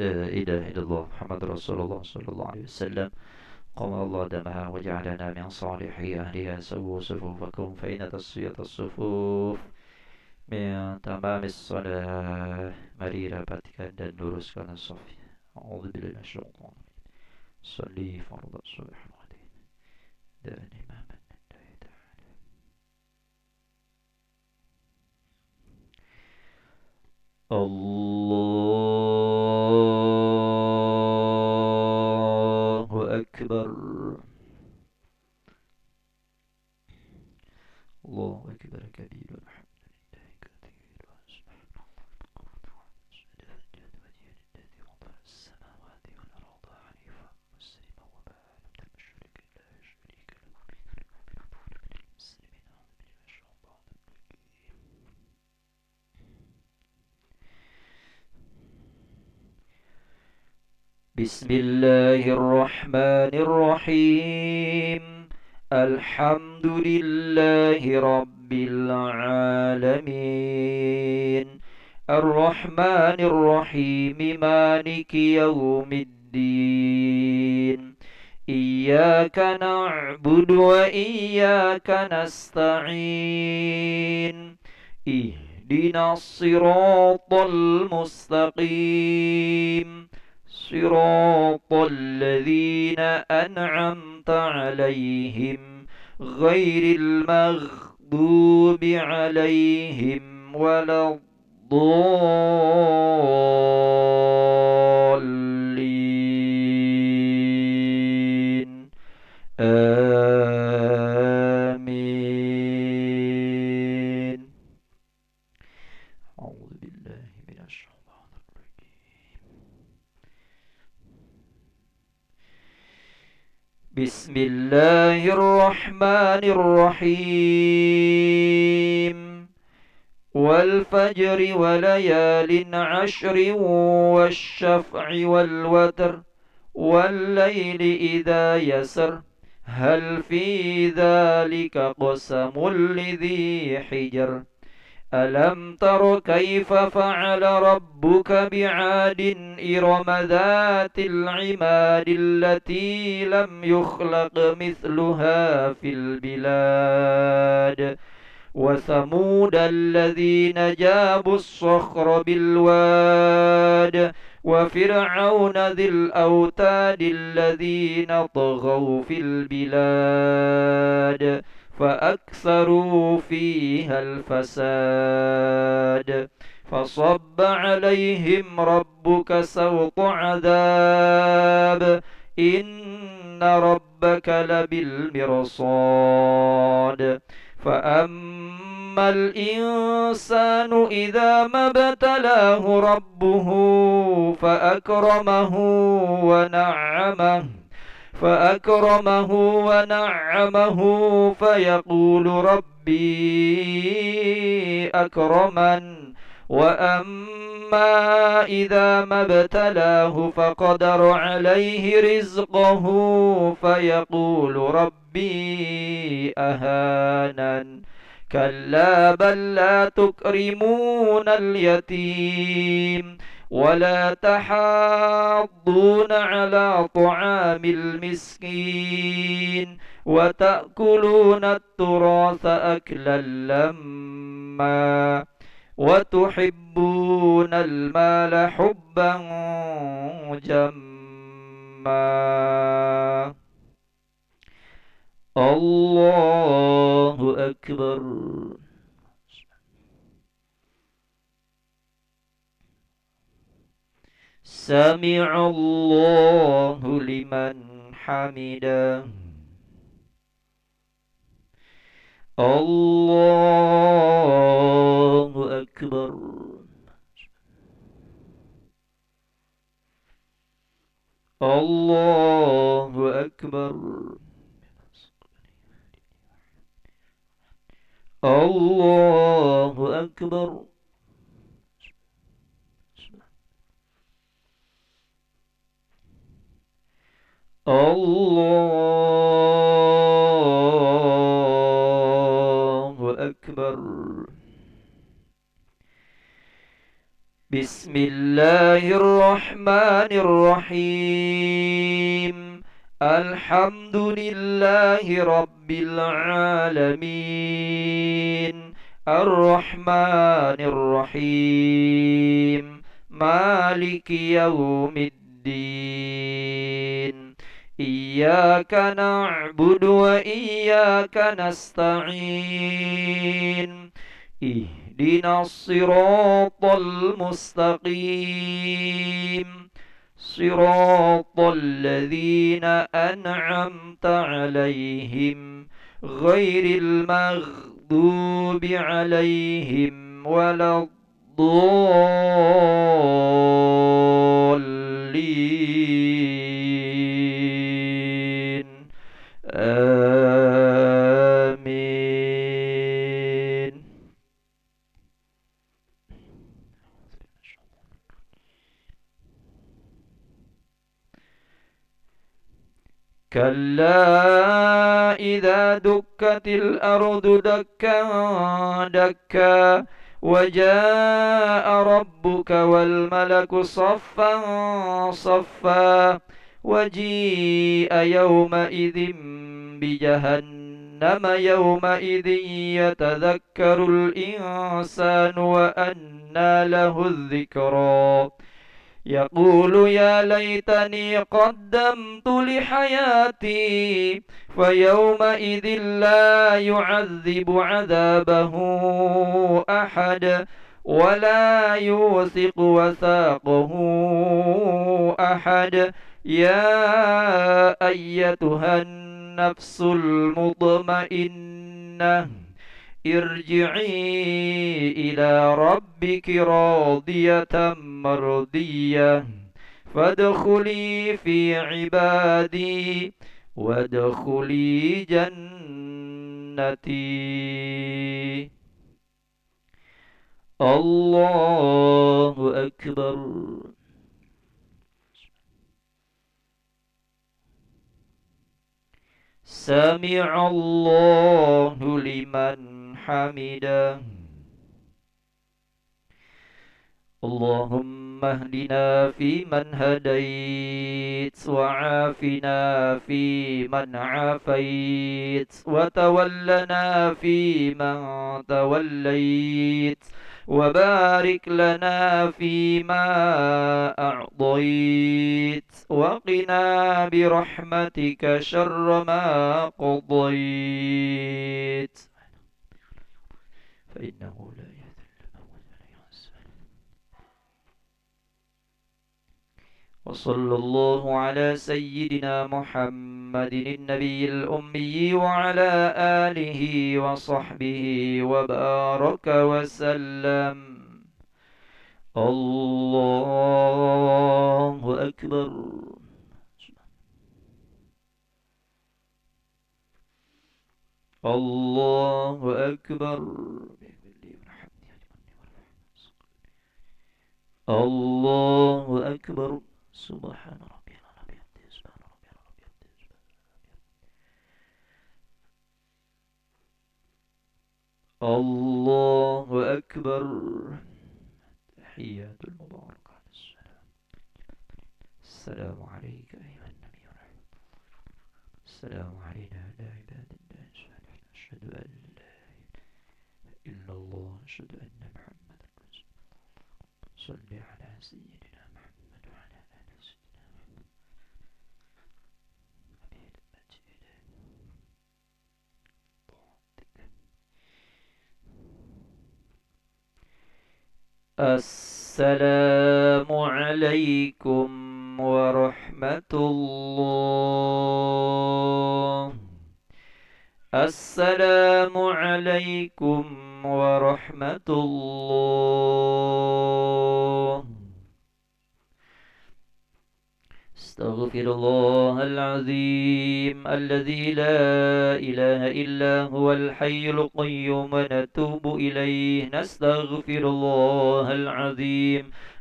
لا إله إلا الله محمد رسول الله صلى الله عليه وسلم. قام الله دمها وجعلنا من صالح أهلها. سووا صفوفكم فإن تصفية الصفوف من تمام الصلاة. Mari rapatkan dan luruskan saf. A'udzubillahi minasyaitonir rajim. Sholli fardhu subh dan imam. Allahu Akbar. Allahu Akbar kabira. بسم الله الرحمن الرحيم. الحمد لله رب العالمين. الرحمن الرحيم مالك يوم الدين. إياك نعبد وإياك نستعين. اهدنا الصراط المستقيم. صراط الذين أنعمت عليهم غير المغضوب عليهم ولا الضالين. آمين. أعوذ بالله من الشيطان الرجيم. بسم الله الرحمن الرحيم. والفجر وليال عشر والشفع والوتر والليل إذا يسر هل في ذلك قسم لذي حجر ألم تر كيف فعل ربك بعاد إرم ذات العماد التي لم يخلق مثلها في البلاد وثمود الذين جابوا الصخر بالواد وفرعون ذي الأوتاد الذين طغوا في البلاد فأكثروا فيها الفساد فصب عليهم ربك سوط عذاب إن ربك لبالمرصاد فأما الإنسان إذا ما ابتلاه ربه فأكرمه فيقول ربي أكرمن وأما إذا ما ابتلاه فقدر عليه رزقه فيقول ربي أهانن كلا بل لا تكرمون اليتيم ولا تحاضون على طعام المسكين وتأكلون التراث أكلا لما وتحبون المال حبا جما. الله أكبر. سمع الله لمن حمده. الله أكبر. الله أكبر. الله أكبر. الله أكبر. بسم الله الرحمن الرحيم الحمد لله رب العالمين الرحمن الرحيم مالك يوم الدين إياك نعبد وإياك نستعين اهدنا الصراط المستقيم صراط الذين أنعمت عليهم غير المغضوب عليهم ولا الضالين آمين. كلا إذا دكت الأرض دكا دكا وجاء ربك والملك صفا صفا وجيء يومئذ بجهنم يومئذ يتذكر الإنسان وأنى له الذكرى يقول يا ليتني قدمت لحياتي فيومئذ لا يعذب عذابه أحد ولا يوثق وثاقه أحد يا أيتها النفس المطمئنة ارجعي إلى ربك راضية مرضية فادخلي في عبادي وادخلي جنتي. الله أكبر. سمع الله لمن حمده. اللهم اهدنا فيمن هديت وعافنا فيمن عافيت وتولنا فيمن توليت وبارك لنا فيما أعطيت وقنا برحمتك شر ما قضيت فإنه لا يذل من ولا يعز. وصلى الله على سيدنا محمد النبي الأمي وعلى آله وصحبه وبارك وسلم. الله أكبر. الله أكبر. الله أكبر. سبحان ربي العظيم. سبحان ربي العظيم. الله أكبر. تحيات المباركة. السلام عليك أيها النبي ورحمة الله. السلام علينا على عباد الله الصالحين. أشهد أن لا إله إلا الله. أشهد أن محمدا رسول الله. صل على سيدنا محمد وعلى آل سيدنا محمد. السلام عليكم ورحمة الله. السلام عليكم ورحمة الله. استغفر الله العظيم الذي لا إله إلا هو الحي القيوم ونتوب إليه. نستغفر الله العظيم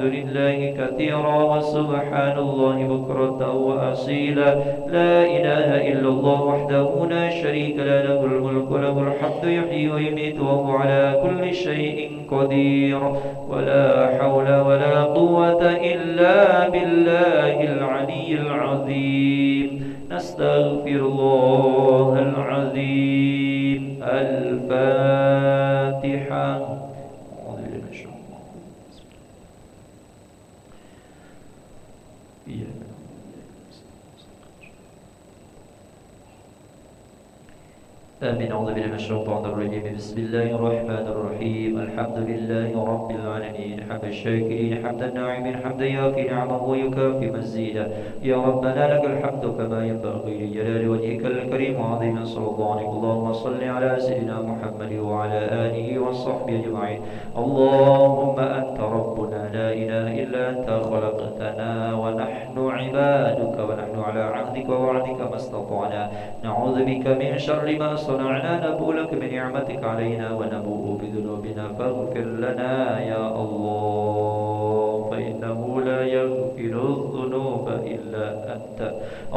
والحمد لله كثيرا وسبحان الله بكرة وأصيلا. لا إله إلا الله وحده لا شريك له الملك وله الحمد يحيي ويميت وهو على كل شيء قدير. ولا حول ولا قوة إلا بالله العلي العظيم. نستغفر الله العظيم. الفاتحة. آمين. أعوذ بالله من الشيطان الرجيم. بسم الله الرحمن الرحيم. الحمد لله رب العالمين حمد الشاكرين حمد الناعمين حمدا يوافي نعمه ويكافي مزيدا. يا ربنا لك الحمد كما ينبغي لجلال وجهك الكريم وعظيم سلطانك. اللهم صل على سيدنا محمد وعلى آله وصحبه أجمعين. اللهم أنت ربنا لا إله إلا أنت خلقتنا ونحن عبادك ونحن على عهدك ووعدك ما استطعنا. نعوذ بك من شر ما صنعنا. نبوء لك بنعمتك علينا ونبوء بذنوبنا فاغفر لنا يا الله فإنه لا يغفر الذنوب إلا أنت.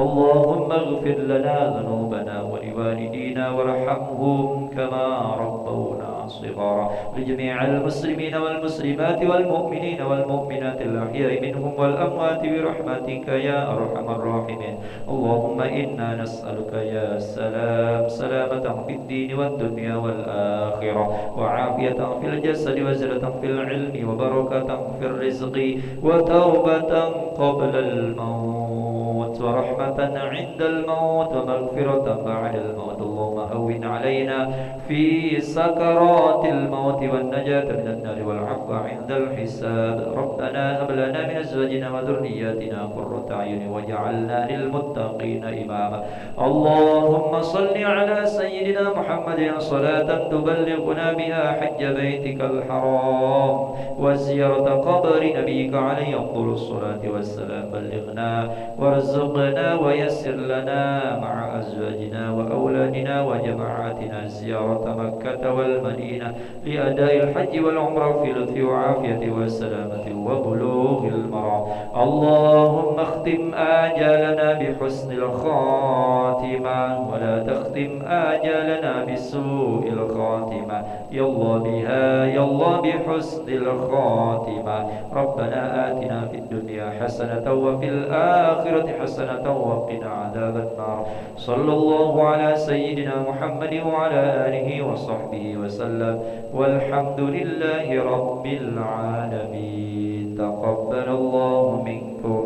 اللهم اغفر لنا ذنوبنا ولوالدينا وارحمهم كما ربونا صغارا. لجميع المسلمين والمسلمات والمؤمنين والمؤمنات الأحياء منهم والأموات برحمتك يا أرحم الراحمين. اللهم إنا نسألك يا سلام سلامة في الدين والدنيا والآخرة وعافية في الجسد وزلة في العلم وبركة في الرزق وتوبة قبل الموت ورحمة عند الموت ومغفرة بعد الموت. اللهم هون علينا في سكرات الموت والنجاة من النار والعفو عند الحساب. ربنا هب لنا من أزواجنا وذرياتنا قرة أعين واجعلنا للمتقين إماما. اللهم صل على سيدنا محمد صلاة تبلغنا بها حج بيتك الحرام وزيارة قبر نبيك عليه أفضل الصلاة والسلام. بلغنا وارزقنا ويسر لنا مع أزواجنا وأولادنا وجماعاتنا زيارة مكة والمدينة لأداء الحج والعمرة في لطف وعافية والسلامة وبلوغ المرام. اللهم اختم آجالنا بحسن الخاتمة ولا تختم آجالنا بسوء الخاتمة. يلا بها يلا بحسن الخاتمة. ربنا آتنا في الدنيا حسنة وفي الآخرة حسنة وقنا عذاب النار. صلى الله على سيدنا محمد وعلى آله وصحبه وسلم والحمد لله رب العالمين. تقبل الله منكم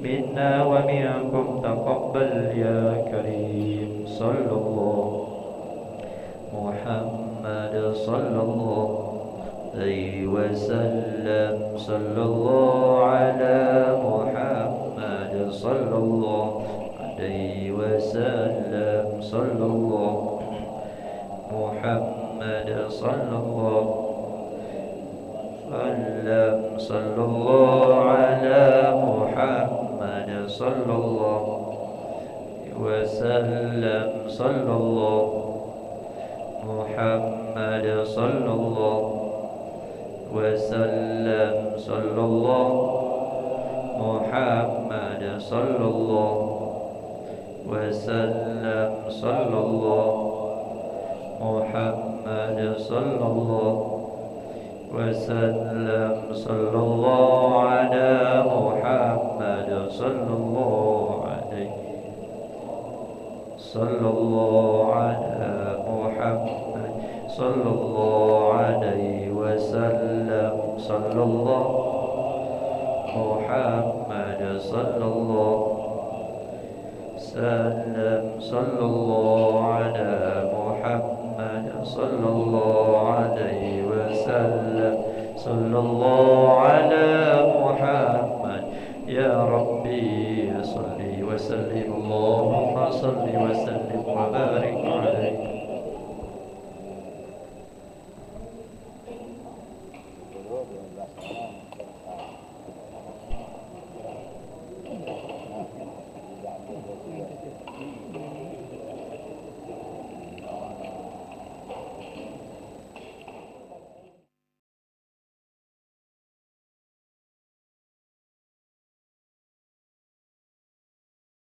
منا ومنكم تقبل يا كريم. صلى الله محمد صلى الله عليه وسلم. صلى الله على محمد صلى الله عليه وسلم. صلى الله محمد صلى الله وسلم. صلى الله على محمد صلى الله وسلم. صلى الله محمد صلى الله وسلم. صلى الله محمد صلى الله وسلم. صلى الله محمد صلى الله وسلم. صلى الله على محمد صلى الله عليه. صلى الله على محمد صلى الله عليه وسلم. صلى الله محمد صلى الله وسلم. صلى الله على محمد صلى الله عليه وسلم. صلى الله على محمد. يا ربي صل وسلم. اللهم صل وسلم وبارك عليه.